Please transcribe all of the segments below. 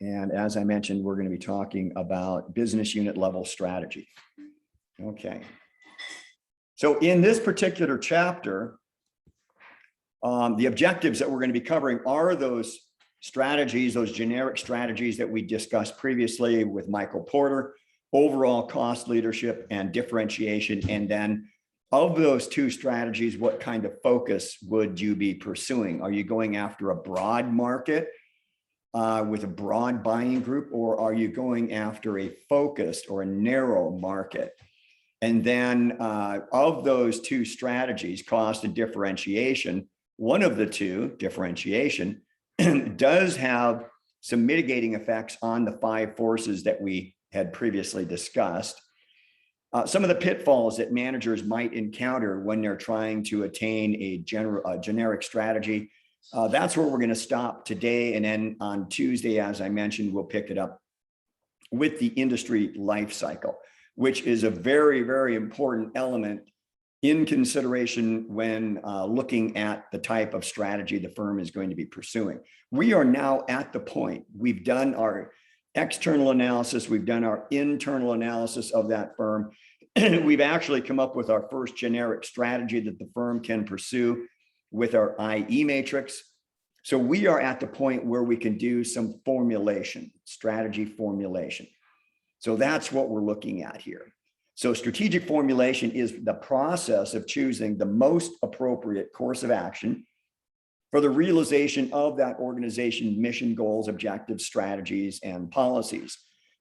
And as I mentioned, we're going to be talking about business unit level strategy. Okay. So in this particular chapter, the objectives that we're going to be covering are those strategies, those generic strategies that we discussed previously with Michael Porter, overall cost leadership and differentiation. And then of those two strategies, what kind of focus would you be pursuing? Are you going after a broad market with a broad buying group, or are you going after a focused or a narrow market? And then of those two strategies, cost and differentiation, one of the two, differentiation, does have some mitigating effects on the 5 forces that we had previously discussed. Some of the pitfalls that managers might encounter when they're trying to attain a generic strategy. That's where we're going to stop today. And then on Tuesday, as I mentioned, we'll pick it up with the industry life cycle, which is a very, very important element in consideration when looking at the type of strategy the firm is going to be pursuing. We are now at the point, we've done our external analysis, we've done our internal analysis of that firm. We've actually come up with our first generic strategy that the firm can pursue with our IE matrix. So we are at the point where we can do some formulation, strategy formulation. So that's what we're looking at here. So strategic formulation is the process of choosing the most appropriate course of action for the realization of that organization's mission, goals, objectives, strategies, and policies.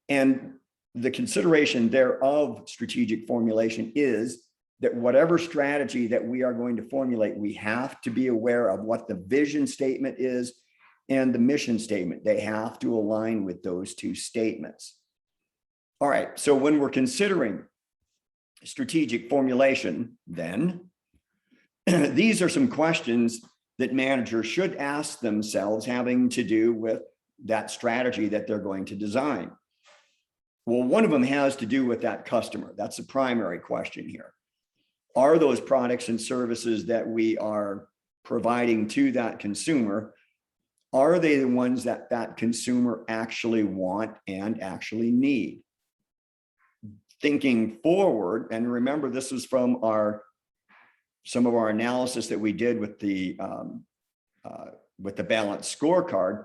And the consideration thereof strategic formulation is that whatever strategy that we are going to formulate, we have to be aware of what the vision statement is and the mission statement. They have to align with those two statements. All right, so when we're considering strategic formulation, then these are some questions that managers should ask themselves having to do with that strategy that they're going to design. Well, one of them has to do with that customer. That's the primary question here. Are those products and services that we are providing to that consumer, are they the ones that that consumer actually want and actually need? Thinking forward, and remember, this is from some of our analysis that we did with the balanced scorecard.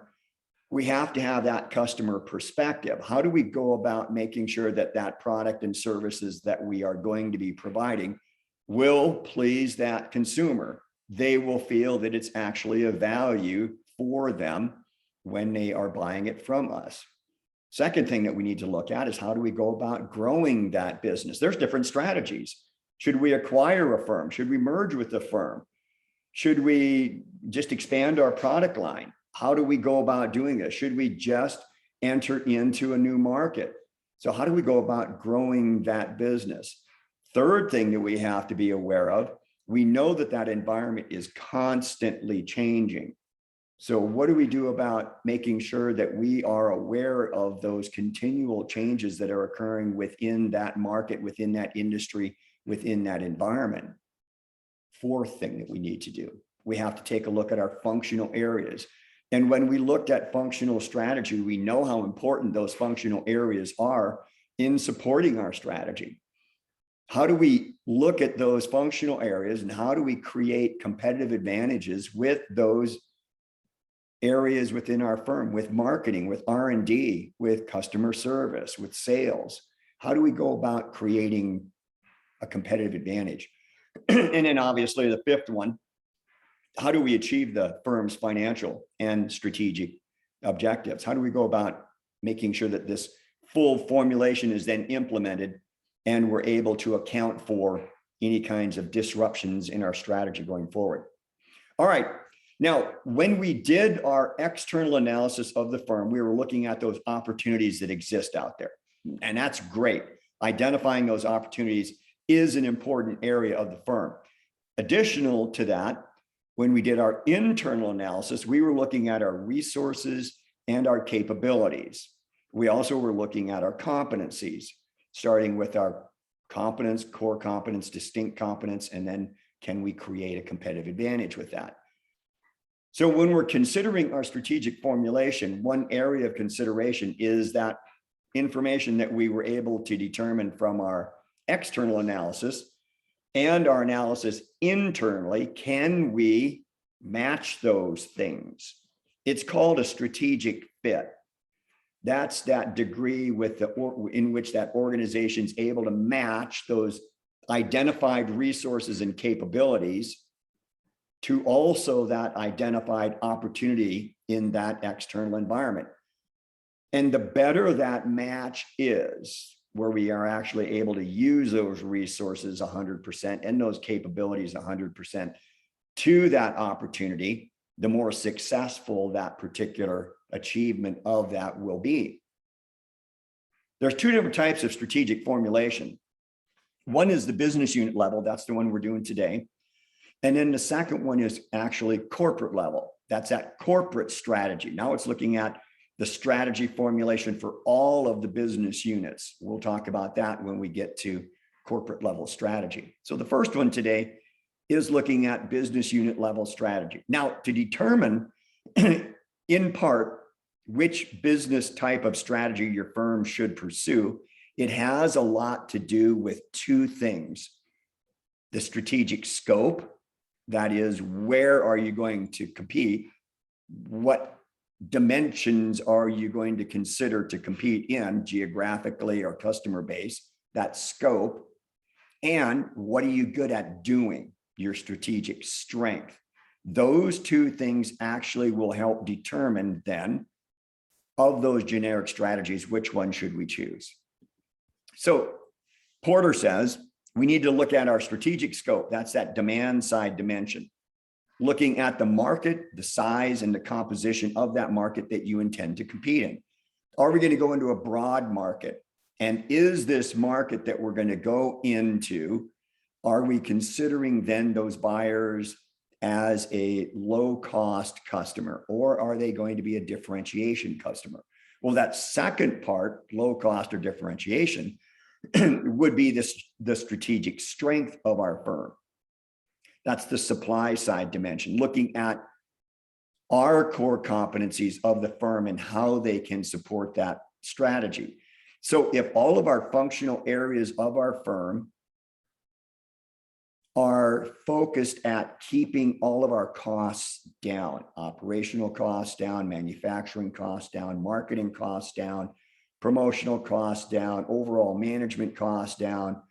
We have to have that customer perspective. How do we go about making sure that that product and services that we are going to be providing will please that consumer? They will feel that it's actually a value for them when they are buying it from us. Second thing that we need to look at is how do we go about growing that business? There's different strategies. Should we acquire a firm? Should we merge with the firm? Should we just expand our product line? How do we go about doing this? Should we just enter into a new market? So how do we go about growing that business? Third thing that we have to be aware of, we know that that environment is constantly changing. So what do we do about making sure that we are aware of those continual changes that are occurring within that market, within that industry, within that environment? Fourth thing that we need to do, we have to take a look at our functional areas. And when we looked at functional strategy, we know how important those functional areas are in supporting our strategy. How do we look at those functional areas and how do we create competitive advantages with those areas within our firm, with marketing, with R&D, with customer service, with sales? How do we go about creating a competitive advantage? And then obviously the fifth one, how do we achieve the firm's financial and strategic objectives? How do we go about making sure that this full formulation is then implemented and we're able to account for any kinds of disruptions in our strategy going forward? All right. Now, when we did our external analysis of the firm, we were looking at those opportunities that exist out there. And that's great. Identifying those opportunities is an important area of the firm. Additional to that, when we did our internal analysis, we were looking at our resources and our capabilities. We also were looking at our competencies, starting with our competence, core competence, distinct competence, and then can we create a competitive advantage with that? So when we're considering our strategic formulation, one area of consideration is that information that we were able to determine from our external analysis and our analysis internally. Can we match those things? It's called a strategic fit. That's that degree with in which that organization is able to match those identified resources and capabilities to also that identified opportunity in that external environment. And the better that match is, where we are actually able to use those resources 100% and those capabilities 100% to that opportunity, the more successful that particular achievement of that will be. There's two different types of strategic formulation. One is the business unit level. That's the one we're doing today. And then the second one is actually corporate level. That's that corporate strategy. Now it's looking at the strategy formulation for all of the business units. We'll talk about that when we get to corporate level strategy. So the first one today is looking at business unit level strategy. Now, to determine in part which business type of strategy your firm should pursue, it has a lot to do with two things: the strategic scope, that is, where are you going to compete? What dimensions are you going to consider to compete in geographically or customer base, that scope, and what are you good at doing, your strategic strength. Those two things actually will help determine then, of those generic strategies, which one should we choose. So Porter says we need to look at our strategic scope. That's that demand side dimension. Looking at the market, the size and the composition of that market that you intend to compete in. Are we going to go into a broad market? And is this market that we're going to go into, are we considering then those buyers as a low cost customer, or are they going to be a differentiation customer? Well, that second part, low cost or differentiation, would be the strategic strength of our firm. That's the supply side dimension, looking at our core competencies of the firm and how they can support that strategy. So if all of our functional areas of our firm are focused at keeping all of our costs down, operational costs down, manufacturing costs down, marketing costs down, promotional costs down, overall management costs down,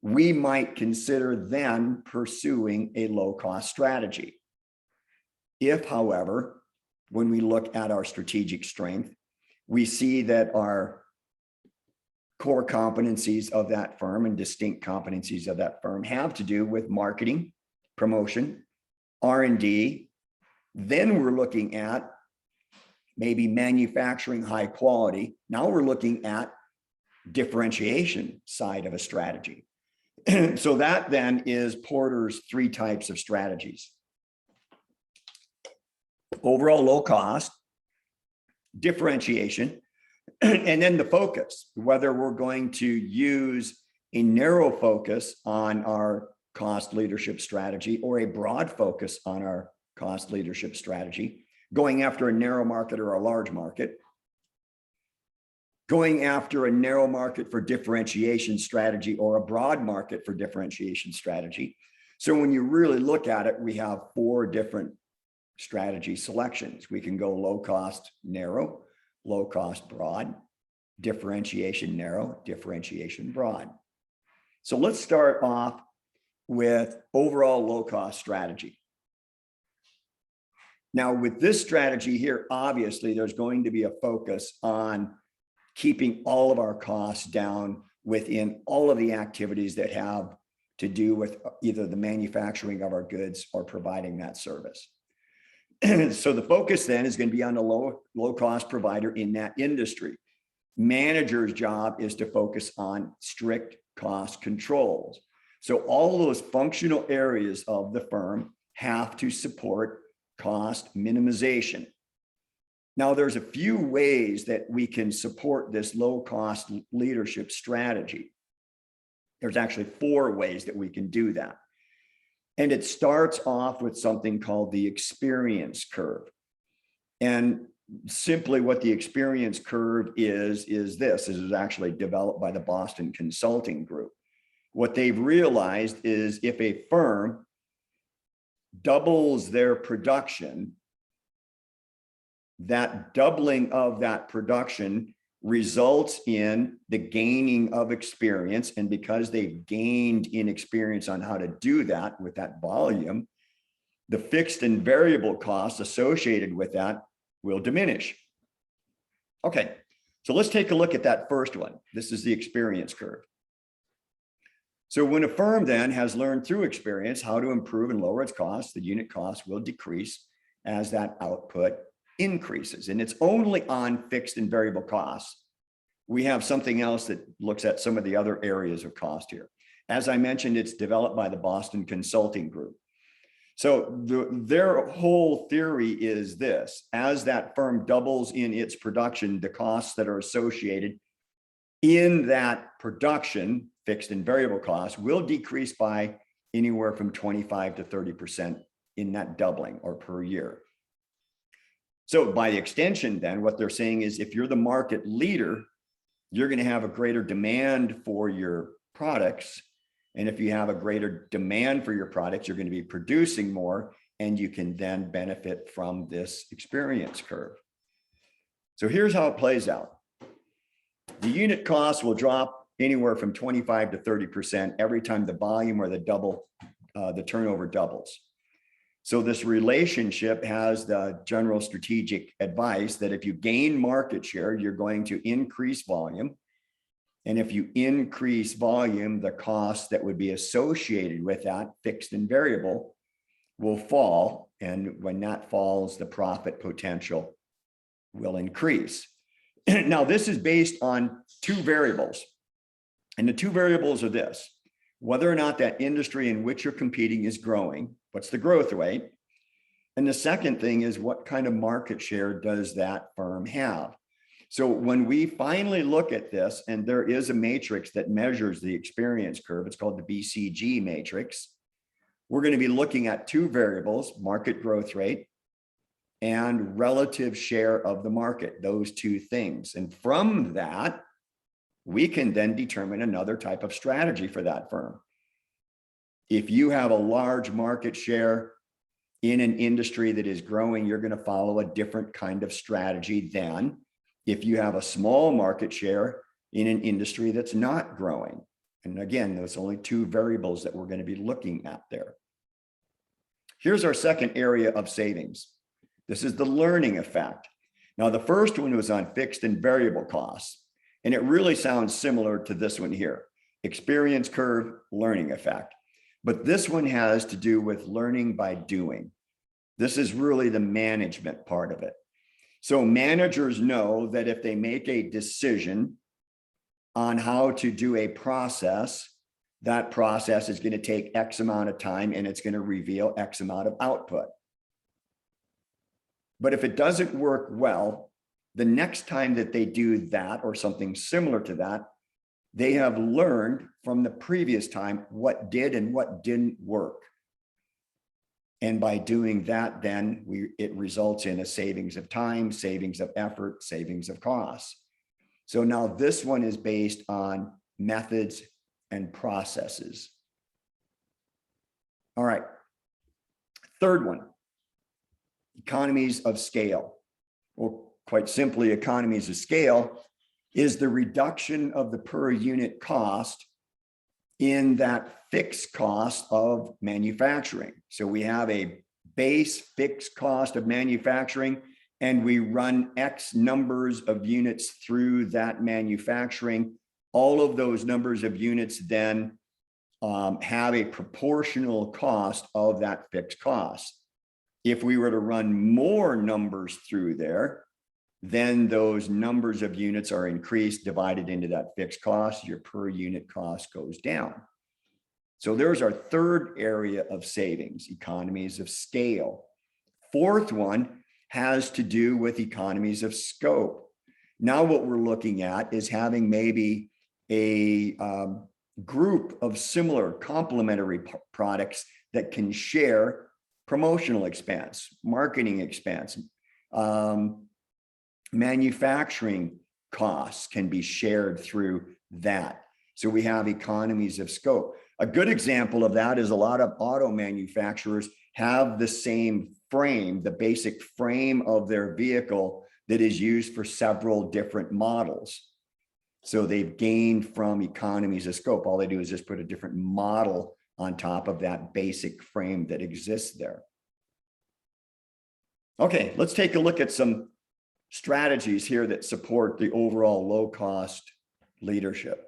we might consider then pursuing a low-cost strategy. If, however, when we look at our strategic strength, we see that our core competencies of that firm and distinct competencies of that firm have to do with marketing, promotion, R&D, then we're looking at maybe manufacturing high quality. Now we're looking at differentiation side of a strategy. So that then is Porter's three types of strategies. Overall low cost, differentiation, and then the focus, whether we're going to use a narrow focus on our cost leadership strategy or a broad focus on our cost leadership strategy, going after a narrow market or a large market, going after a narrow market for differentiation strategy or a broad market for differentiation strategy. So when you really look at it, we have four different strategy selections. We can go low cost, narrow, low cost, broad, differentiation, narrow, differentiation, broad. So let's start off with overall low cost strategy. Now with this strategy here, obviously there's going to be a focus on keeping all of our costs down within all of the activities that have to do with either the manufacturing of our goods or providing that service. So the focus then is going to be on the low cost provider in that industry. Manager's job is to focus on strict cost controls. So all those functional areas of the firm have to support cost minimization. Now, there's a few ways that we can support this low cost leadership strategy. There's actually four ways that we can do that. And it starts off with something called the experience curve. And simply what the experience curve is this. This is actually developed by the Boston Consulting Group. What they've realized is if a firm doubles their production, that doubling of that production results in the gaining of experience. And because they've gained in experience on how to do that with that volume, the fixed and variable costs associated with that will diminish. Okay, so let's take a look at that first one. This is the experience curve. So when a firm then has learned through experience how to improve and lower its costs, the unit cost will decrease as that output increases. And it's only on fixed and variable costs. We have something else that looks at some of the other areas of cost here. As I mentioned, it's developed by the Boston Consulting Group. So their whole theory is this: as that firm doubles in its production, the costs that are associated in that production, fixed and variable costs, will decrease by anywhere from 25 to 30% in that doubling or per year. So by extension, then what they're saying is if you're the market leader, you're going to have a greater demand for your products. And if you have a greater demand for your products, you're going to be producing more, and you can then benefit from this experience curve. So here's how it plays out. The unit cost will drop anywhere from 25 to 30% every time the volume or the turnover doubles. So this relationship has the general strategic advice that if you gain market share, you're going to increase volume. And if you increase volume, the costs that would be associated with that, fixed and variable, will fall. And when that falls, the profit potential will increase. Now, this is based on two variables. And the two variables are this: whether or not that industry in which you're competing is growing, what's the growth rate? And the second thing is, what kind of market share does that firm have? So when we finally look at this, and there is a matrix that measures the experience curve, it's called the BCG matrix. We're going to be looking at two variables: market growth rate and relative share of the market, those two things. And from that, we can then determine another type of strategy for that firm. If you have a large market share in an industry that is growing, you're going to follow a different kind of strategy than if you have a small market share in an industry that's not growing. And again, there's only two variables that we're going to be looking at there. Here's our second area of savings. This is the learning effect. Now, the first one was on fixed and variable costs, and it really sounds similar to this one here: experience curve, learning effect. But this one has to do with learning by doing. This is really the management part of it. So managers know that if they make a decision on how to do a process, that process is going to take X amount of time and it's going to reveal X amount of output. But if it doesn't work well, the next time that they do that or something similar to that, they have learned from the previous time what did and what didn't work. And by doing that, then it results in a savings of time, savings of effort, savings of costs. So now this one is based on methods and processes. All right. Third one: economies of scale. Well, quite simply, economies of scale is the reduction of the per unit cost in that fixed cost of manufacturing. So we have a base fixed cost of manufacturing, and we run X numbers of units through that manufacturing. All of those numbers of units then have a proportional cost of that fixed cost. If we were to run more numbers through there, then those numbers of units are increased, divided into that fixed cost, your per unit cost goes down. So there's our third area of savings, economies of scale. Fourth one has to do with economies of scope. Now what we're looking at is having maybe a group of similar complementary products that can share promotional expense, marketing expense, manufacturing costs can be shared through that. So we have economies of scope. A good example of that is a lot of auto manufacturers have the same frame, the basic frame of their vehicle that is used for several different models. So they've gained from economies of scope. All they do is just put a different model on top of that basic frame that exists there. Okay, let's take a look at some strategies here that support the overall low-cost leadership.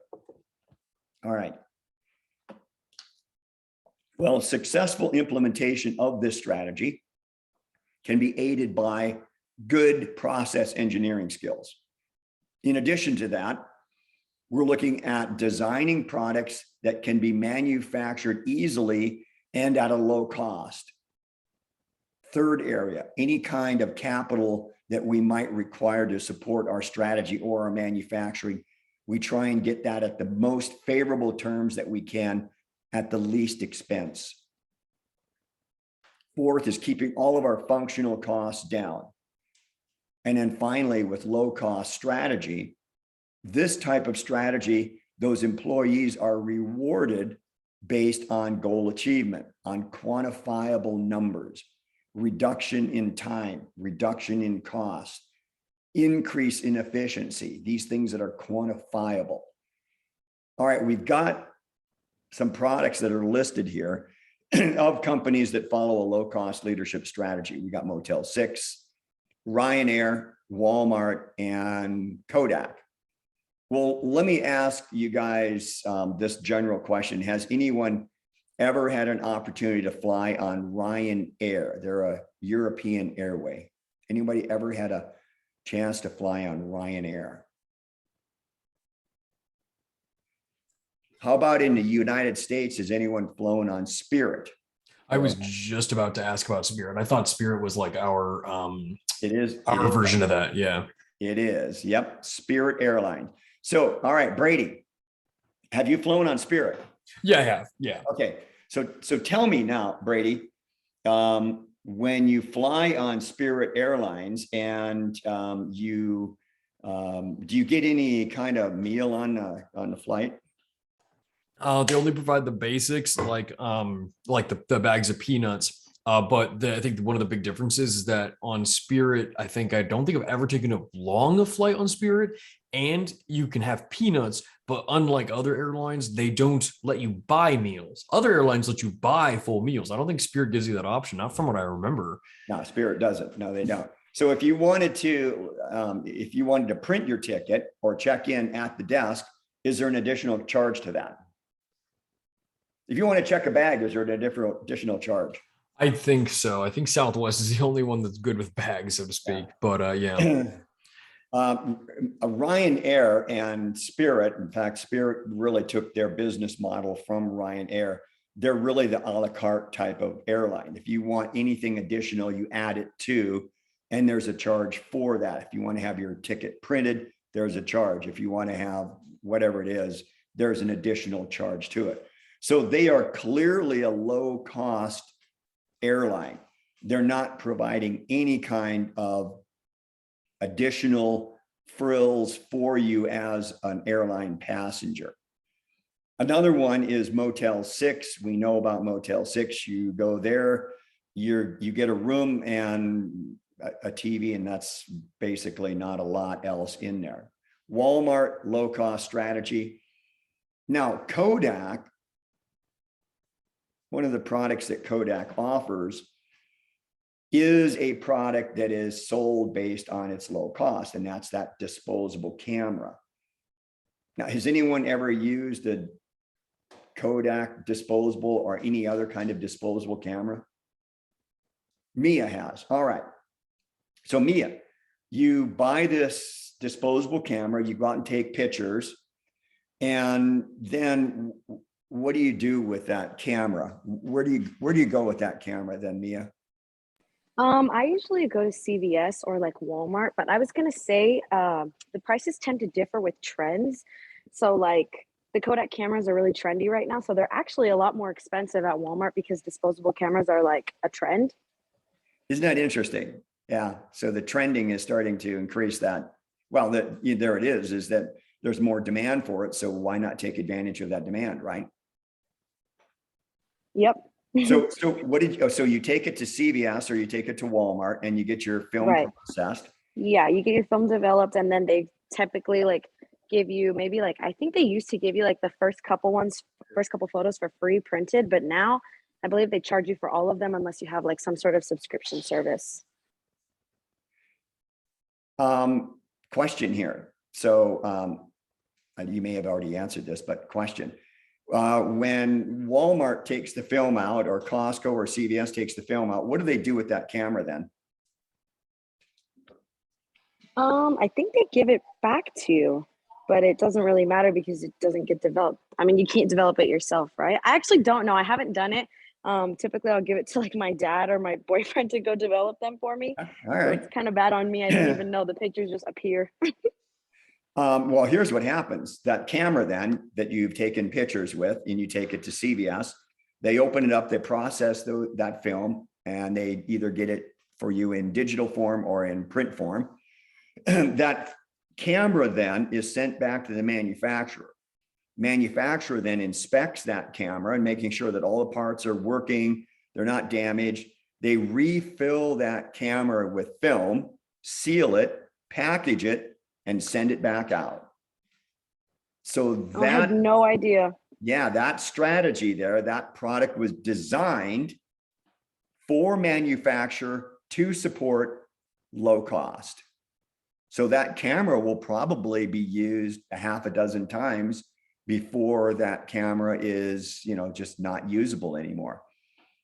All right. Well, successful implementation of this strategy can be aided by good process engineering skills. In addition to that, we're looking at designing products that can be manufactured easily and at a low cost. Third area, any kind of capital that we might require to support our strategy or our manufacturing, we try and get that at the most favorable terms that we can at the least expense. Fourth is keeping all of our functional costs down. And then finally, with low cost strategy, this type of strategy, those employees are rewarded based on goal achievement, on quantifiable numbers, reduction in time, reduction in cost, increase in efficiency, these things that are quantifiable. All right, we've got some products that are listed here of companies that follow a low-cost leadership strategy. We got Motel 6, Ryanair, Walmart, and Kodak. Well, let me ask you guys this general question. Has anyone ever had an opportunity to fly on Ryanair? They're a European airway. Anybody ever had a chance to fly on Ryanair? How about in the United States? Has anyone flown on Spirit? I was just about to ask about Spirit. I thought Spirit was like our our version of that. Yeah. It is. Yep. Spirit Airlines. So, all right, Brady, have you flown on Spirit? Yeah, I have. Yeah. Okay. So tell me now, Brady, when you fly on Spirit Airlines and do you get any kind of meal on the flight? They only provide the basics, like the bags of peanuts. But I think one of the big differences is that on Spirit, I don't think I've ever taken a long flight on Spirit, and you can have peanuts. But unlike other airlines, they don't let you buy meals. Other airlines let you buy full meals. I don't think Spirit gives you that option, not from what I remember. No, Spirit doesn't. No, they don't. So if you wanted to print your ticket or check in at the desk, is there an additional charge to that? If you want to check a bag, is there an additional charge? I think so. I think Southwest is the only one that's good with bags, so to speak. Yeah. But yeah. Ryanair and Spirit, in fact, Spirit really took their business model from Ryanair. They're really the a la carte type of airline. If you want anything additional, you add it to, and there's a charge for that. If you want to have your ticket printed, there's a charge. If you want to have whatever it is, there's an additional charge to it. So they are clearly a low cost airline. They're not providing any kind of additional frills for you as an airline passenger. Another one is Motel 6. We know about Motel 6. You go there, you get a room and a TV, and that's basically not a lot else in there. Walmart, low cost strategy. Now, Kodak, one of the products that Kodak offers is a product that is sold based on its low cost, and that's that disposable camera. Now, has anyone ever used a Kodak disposable or any other kind of disposable camera? Mia has. All right. So Mia, you buy this disposable camera, you go out and take pictures, and then what do you do with that camera? Where do you go with that camera then, Mia? I usually go to CVS or like Walmart, but I was gonna say the prices tend to differ with trends. So like the Kodak cameras are really trendy right now, so they're actually a lot more expensive at Walmart because disposable cameras are like a trend. Isn't that interesting? Yeah. So the trending is starting to increase that. Well, there it is that there's more demand for it. So why not take advantage of that demand, right? Yep. So what did you, so you take it to CVS or you take it to Walmart and you get your film Right. processed. Yeah, you get your film developed and then they typically like give you maybe like I think they used to give you like the first couple photos for free printed, but now I believe they charge you for all of them unless you have like some sort of subscription service. Question here. So you may have already answered this, but question. When Walmart takes the film out or Costco or CVS takes the film out, what do they do with that camera then? I think they give it back to you, but it doesn't really matter because it doesn't get developed. I mean, you can't develop it yourself, right? I actually don't know. I haven't done it. Typically I'll give it to like my dad or my boyfriend to go develop them for me. All So right. it's kind of bad on me. I don't even know the pictures just appear. Well, here's what happens. That camera then that you've taken pictures with and you take it to CVS, they open it up, they process that film, and they either get it for you in digital form or in print form. That camera then is sent back to the manufacturer. Manufacturer then inspects that camera and making sure that all the parts are working, they're not damaged. They refill that camera with film, seal it, package it, and send it back out. So I had that, no idea. yeah, that strategy there, that product was designed for manufacturer to support low cost. So that camera will probably be used a half a dozen times before that camera is, just not usable anymore.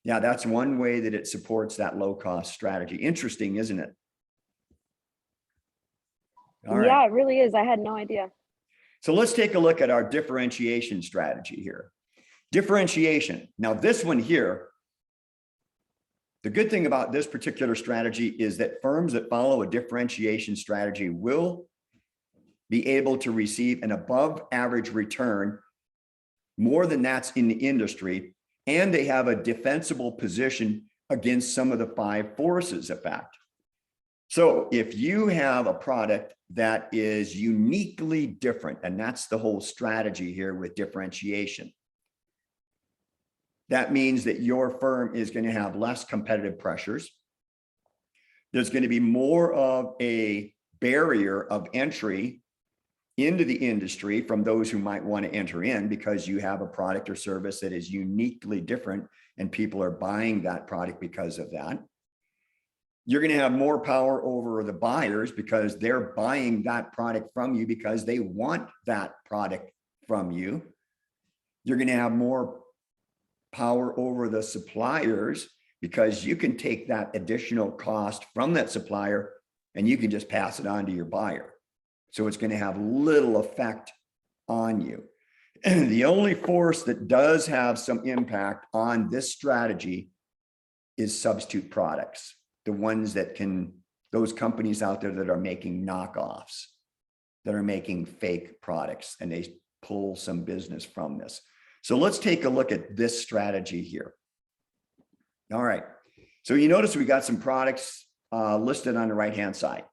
Yeah, that's one way that it supports that low cost strategy. Interesting, isn't it? All right. Yeah, it really is. I had no idea. So let's take a look at our differentiation strategy here. Differentiation. Now this one here, the good thing about this particular strategy is that firms that follow a differentiation strategy will be able to receive an above average return, more than that's in the industry, and they have a defensible position against some of the 5 forces effect. So if you have a product that is uniquely different, and that's the whole strategy here with differentiation, that means that your firm is going to have less competitive pressures. There's going to be more of a barrier of entry into the industry from those who might want to enter in because you have a product or service that is uniquely different and people are buying that product because of that. You're going to have more power over the buyers because they're buying that product from you because they want that product from you. You're going to have more power over the suppliers because you can take that additional cost from that supplier and you can just pass it on to your buyer. So it's going to have little effect on you. And the only force that does have some impact on this strategy is substitute products. The ones that those companies out there that are making knockoffs, that are making fake products, and they pull some business from this. So let's take a look at this strategy here. All right. So you notice we got some products listed on the right-hand side.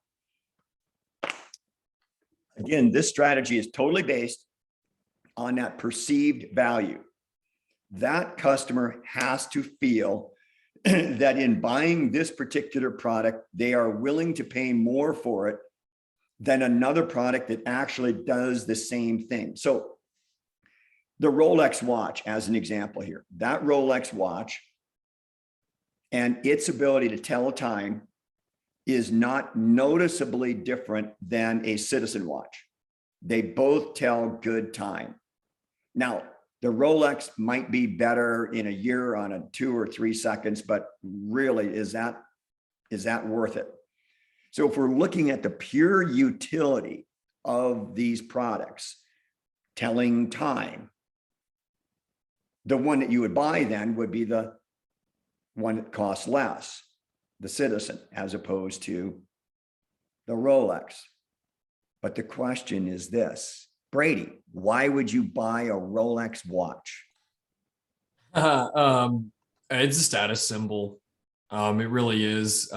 Again, this strategy is totally based on that perceived value. That customer has to feel that in buying this particular product, they are willing to pay more for it than another product that actually does the same thing. So the Rolex watch, as an example here, that Rolex watch and its ability to tell time is not noticeably different than a Citizen watch. They both tell good time. Now, the Rolex might be better in a year on a 2 or 3 seconds, but really, is that worth it? So if we're looking at the pure utility of these products, telling time, the one that you would buy then would be the one that costs less, the Citizen, as opposed to the Rolex. But the question is this, Brady, why would you buy a Rolex watch? It's a status symbol. It really is.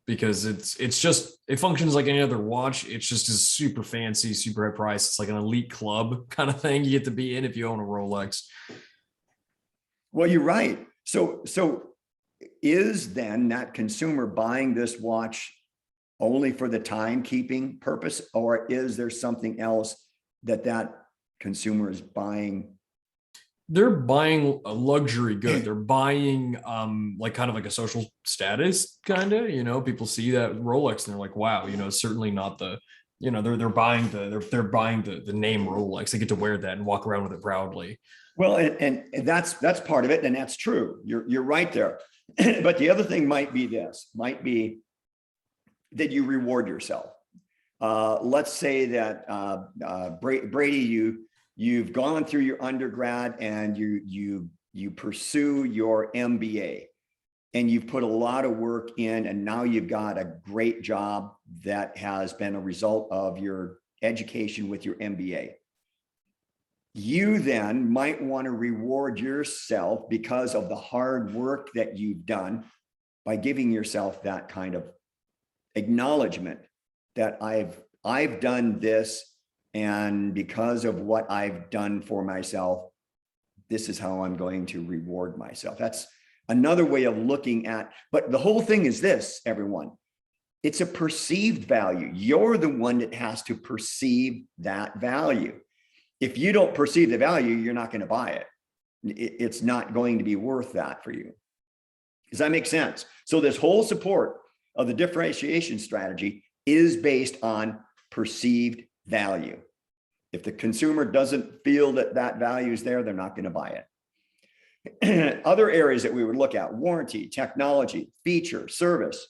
Because it functions like any other watch. It's just a super fancy, super high price. It's like an elite club kind of thing you get to be in if you own a Rolex. Well, you're right. So is then that consumer buying this watch only for the timekeeping purpose, or is there something else that consumer is buying? They're buying a luxury good. They're buying like kind of like a social status kind of, people see that Rolex and they're like, wow, it's certainly not the, they're buying the name Rolex. They get to wear that and walk around with it proudly. Well, and that's part of it, and that's true. You're right there. But the other thing might be that you reward yourself. Let's say that Brady, you've gone through your undergrad and you pursue your MBA, and you've put a lot of work in, and now you've got a great job that has been a result of your education with your MBA. You then might want to reward yourself because of the hard work that you've done by giving yourself that kind of acknowledgement that I've done this, and because of what I've done for myself, this is how I'm going to reward myself. That's another way of looking at, but the whole thing is this, everyone. It's a perceived value. You're the one that has to perceive that value. If you don't perceive the value, you're not going to buy it. It's not going to be worth that for you. Does that make sense? So this whole support of the differentiation strategy is based on perceived value. If the consumer doesn't feel that value is there, they're not going to buy it. Other areas that we would look at: warranty, technology, feature, service,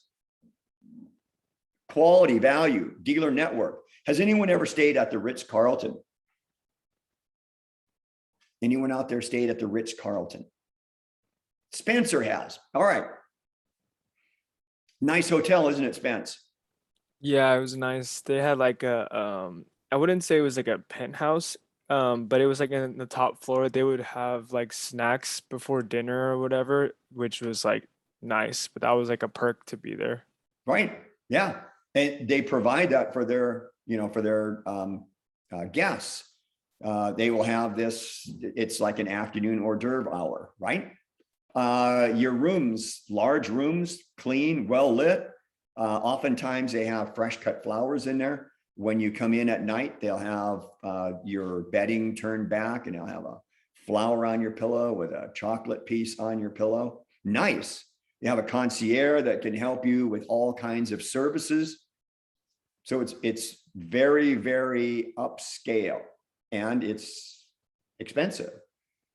quality, value, dealer network. Has anyone ever stayed at the Ritz-Carlton? Anyone out there stayed at the Ritz-Carlton? Spencer has. All right. Nice hotel, isn't it, Spence? Yeah, it was nice. They had like I wouldn't say it was like a penthouse, but it was like in the top floor. They would have like snacks before dinner or whatever, which was like nice, but that was like a perk to be there. Right. Yeah. And they provide that for their, guests. They will have this, it's like an afternoon hors d'oeuvre hour, right? Your rooms, large rooms, clean, well lit. Oftentimes they have fresh cut flowers in there. When you come in at night, they'll have your bedding turned back, and they'll have a flower on your pillow with a chocolate piece on your pillow. Nice. You have a concierge that can help you with all kinds of services. So it's very, very upscale, and it's expensive.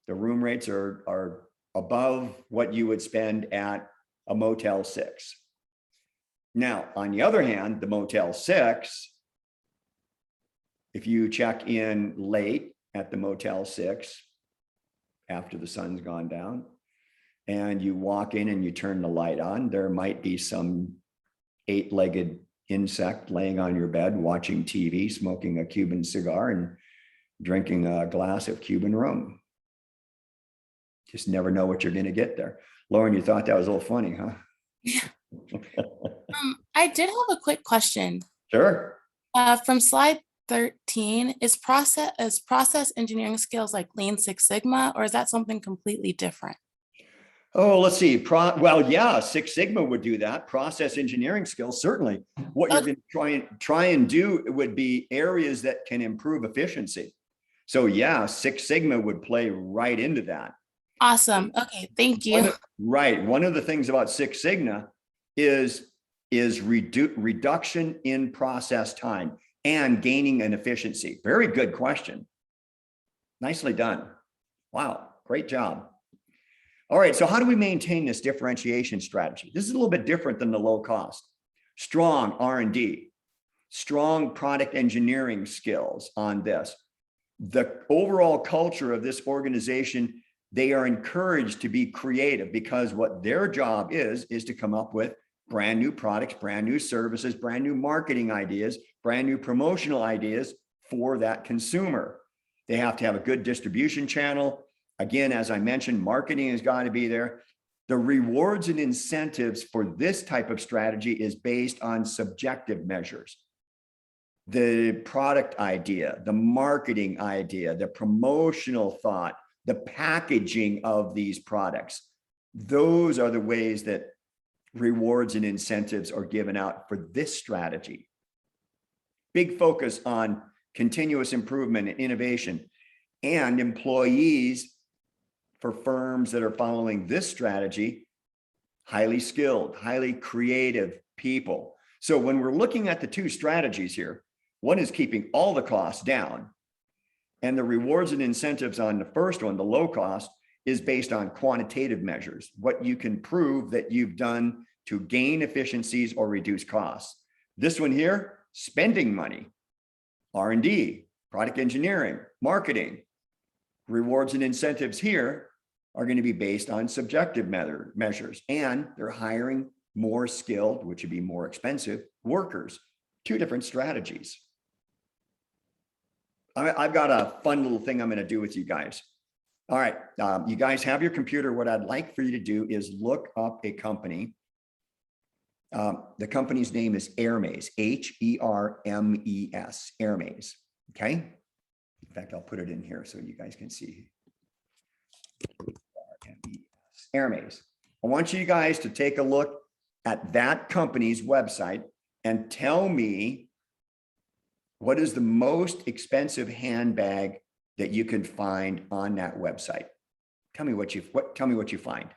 The room rates are above what you would spend at a Motel 6. Now, on the other hand, the Motel 6, if you check in late at the Motel 6 after the sun's gone down, and you walk in and you turn the light on, there might be some 8-legged insect laying on your bed, watching TV, smoking a Cuban cigar, and drinking a glass of Cuban rum. Just never know what you're going to get there. Lauren, you thought that was a little funny, huh? I did have a quick question. Sure. From slide 13, is process engineering skills like Lean Six Sigma, or is that something completely different? Oh, let's see. Well, yeah, Six Sigma would do that. Process engineering skills, certainly. What you're going to try and do would be areas that can improve efficiency. So yeah, Six Sigma would play right into that. Awesome. Okay, thank you. Right. One of the things about Six Sigma is reduction in process time and gaining an efficiency. Very good question. Nicely done. Wow, great job. All right, so how do we maintain this differentiation strategy? This is a little bit different than the low cost. Strong R&D, strong product engineering skills on this. The overall culture of this organization, they are encouraged to be creative, because what their job is to come up with brand new products, brand new services, brand new marketing ideas, brand new promotional ideas for that consumer. They have to have a good distribution channel. Again, as I mentioned, marketing has got to be there. The rewards and incentives for this type of strategy is based on subjective measures. The product idea, the marketing idea, the promotional thought, the packaging of these products. Those are the ways that rewards and incentives are given out for this strategy. Big focus on continuous improvement and innovation, and employees for firms that are following this strategy, highly skilled, highly creative people. So when we're looking at the two strategies here, one is keeping all the costs down, and the rewards and incentives on the first one, the low cost, is based on quantitative measures, what you can prove that you've done to gain efficiencies or reduce costs. This one here, spending money, R&D, product engineering, marketing. Rewards and incentives here are going to be based on subjective measures, and they're hiring more skilled, which would be more expensive, workers. Two different strategies. I've got a fun little thing I'm going to do with you guys. All right, you guys have your computer. What I'd like for you to do is look up a company. The company's name is Hermes, H-E-R-M-E-S, Hermes, okay? In fact, I'll put it in here so you guys can see. Hermes. I want you guys to take a look at that company's website and tell me what is the most expensive handbag that you can find on that website. Tell me what you find.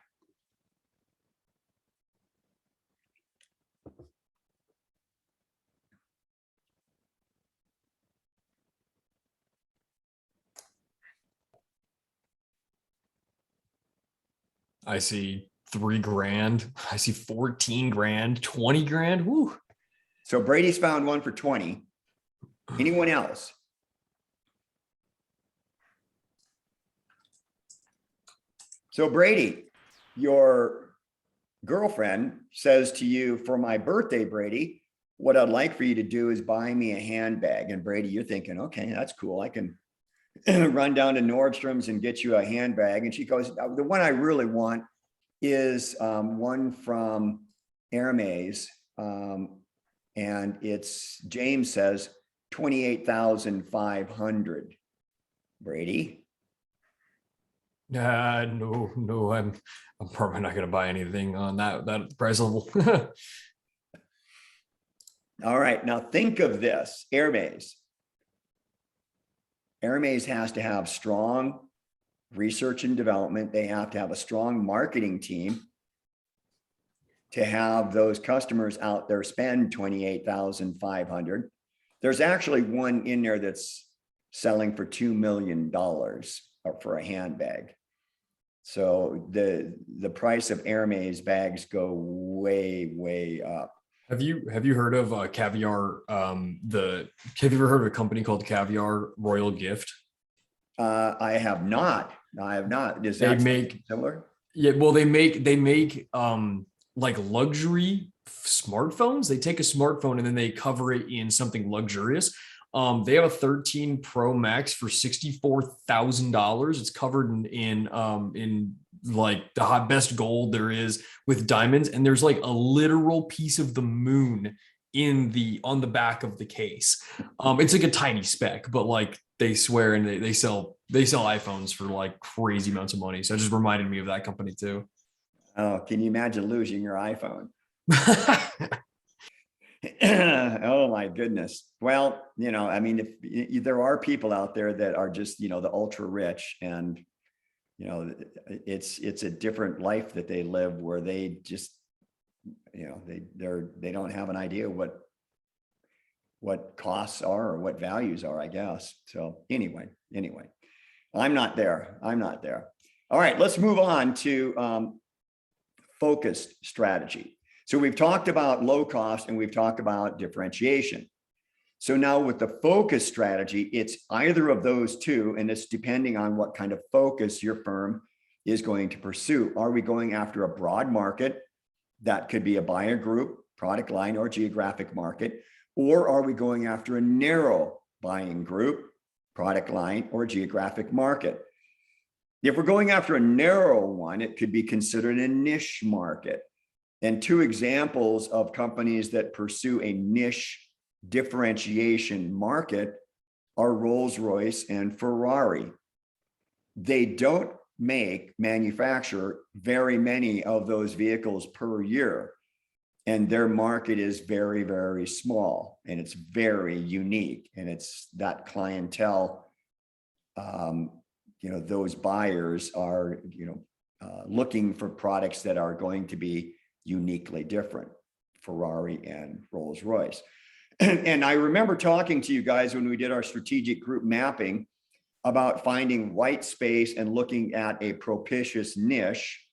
I see $3,000. I see 14 grand, 20 grand. Woo. So Brady's found one for 20. Anyone else? So Brady, your girlfriend says to you, for my birthday, Brady, what I'd like for you to do is buy me a handbag. And Brady, you're thinking, okay, that's cool. I can run down to Nordstrom's and get you a handbag. And she goes, the one I really want is one from Hermes. And it's, James says, 28,500. Brady? No, I'm probably not going to buy anything on that price level. All right, now think of this, Hermes. Hermes has to have strong research and development. They have to have a strong marketing team to have those customers out there spend 28,500. There's actually one in there that's selling for $2 million for a handbag. So the price of Hermes bags go way, way up. Have you heard of Caviar? Have you ever heard of a company called Caviar Royal Gift? I have not. Does that make similar? Yeah, well, they make like luxury smartphones. They take a smartphone and then they cover it in something luxurious. They have a 13 Pro Max for $64,000. It's covered in like the best gold there is with diamonds, and there's like a literal piece of the moon on the back of the case. It's like a tiny speck, but like they swear, and they sell iPhones for like crazy amounts of money. So it just reminded me of that company too. Oh, can you imagine losing your iPhone? Oh my goodness. Well, I mean, if there are people out there that are just, the ultra rich, and, it's a different life that they live, where they just, they don't have an idea what costs are or what values are, I guess. So anyway, I'm not there. All right, let's move on to focused strategy. So we've talked about low cost and we've talked about differentiation. So now with the focus strategy, it's either of those two, and it's depending on what kind of focus your firm is going to pursue. Are we going after a broad market? That could be a buyer group, product line, or geographic market. Or are we going after a narrow buying group, product line, or geographic market. If we're going after a narrow one, it could be considered a niche market. And two examples of companies that pursue a niche differentiation market are Rolls-Royce and Ferrari. They don't manufacture very many of those vehicles per year. And their market is very, very small, and it's very unique. And it's that clientele, those buyers are, looking for products that are going to be uniquely different, Ferrari and Rolls-Royce. And I remember talking to you guys when we did our strategic group mapping about finding white space and looking at a propitious niche.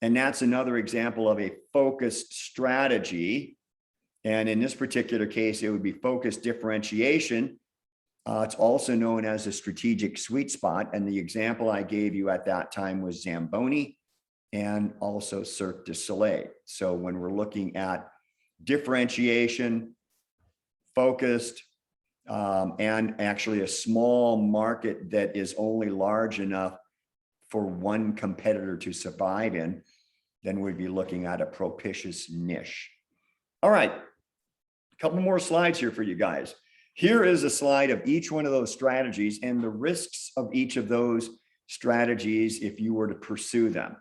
And that's another example of a focused strategy. And in this particular case, it would be focused differentiation. It's also known as a strategic sweet spot. And the example I gave you at that time was Zamboni and also Cirque du Soleil. So when we're looking at differentiation, focused, and actually a small market that is only large enough for one competitor to survive in, then we'd be looking at a propitious niche. All right, a couple more slides here for you guys. Here is a slide of each one of those strategies and the risks of each of those strategies if you were to pursue them.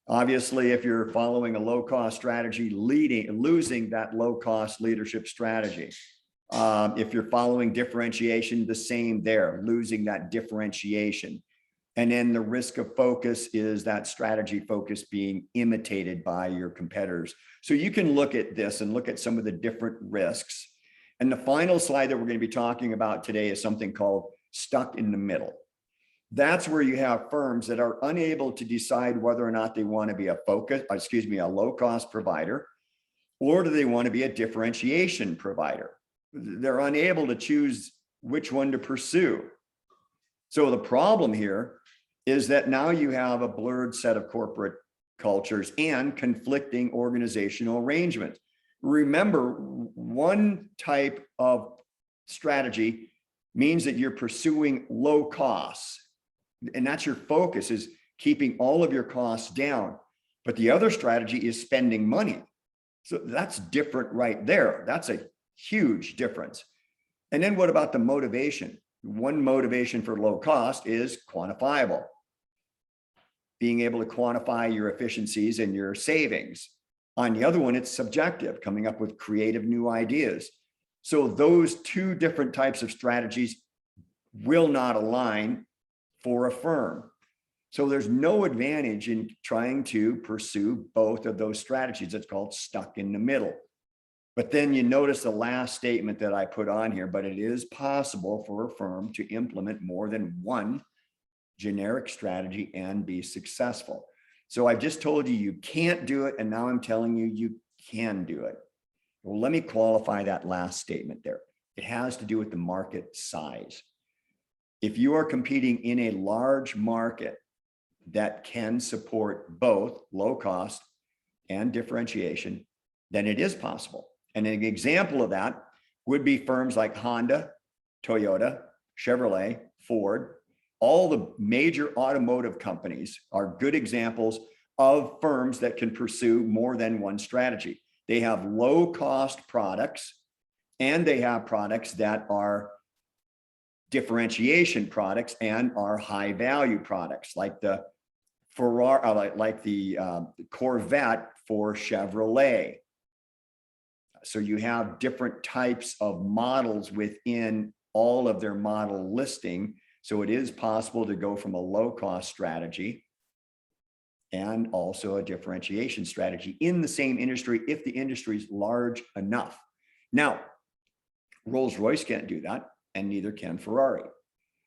Obviously, if you're following a low-cost strategy, losing that low-cost leadership strategy. If you're following differentiation, the same there, losing that differentiation. And then the risk of focus is that strategy focus being imitated by your competitors. So you can look at this and look at some of the different risks. And the final slide that we're going to be talking about today is something called stuck in the middle. That's where you have firms that are unable to decide whether or not they want to be a low-cost provider, or do they want to be a differentiation provider. They're unable to choose which one to pursue. So the problem here is that now you have a blurred set of corporate cultures and conflicting organizational arrangements. Remember, one type of strategy means that you're pursuing low costs, and that's your focus, is keeping all of your costs down. But the other strategy is spending money. So that's different right there. That's a huge difference. And then what about the motivation? One motivation for low cost is quantifiable. Being able to quantify your efficiencies and your savings. On the other one, it's subjective, coming up with creative new ideas. So those two different types of strategies will not align for a firm. So there's no advantage in trying to pursue both of those strategies. It's called stuck in the middle. But then you notice the last statement that I put on here, but it is possible for a firm to implement more than one generic strategy and be successful. So I've just told you you can't do it, and now I'm telling you you can do it. Well, let me qualify that last statement there. It has to do with the market size. If you are competing in a large market that can support both low cost and differentiation, then it is possible. And an example of that would be firms like Honda, Toyota, Chevrolet, Ford. All the major automotive companies are good examples of firms that can pursue more than one strategy. They have low cost products, and they have products that are differentiation products and are high value products, like the Ferrari, like the Corvette for Chevrolet. So you have different types of models within all of their model listing. So it is possible to go from a low cost strategy and also a differentiation strategy in the same industry if the industry is large enough. Now, Rolls-Royce can't do that, and neither can Ferrari,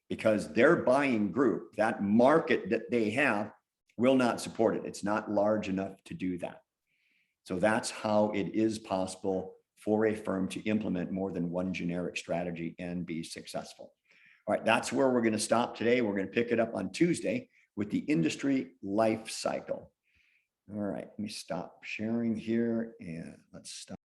because their buying group, that market that they have, will not support it. It's not large enough to do that. So that's how it is possible for a firm to implement more than one generic strategy and be successful. All right, that's where we're going to stop today. We're going to pick it up on Tuesday with the industry life cycle. All right, let me stop sharing here and let's stop.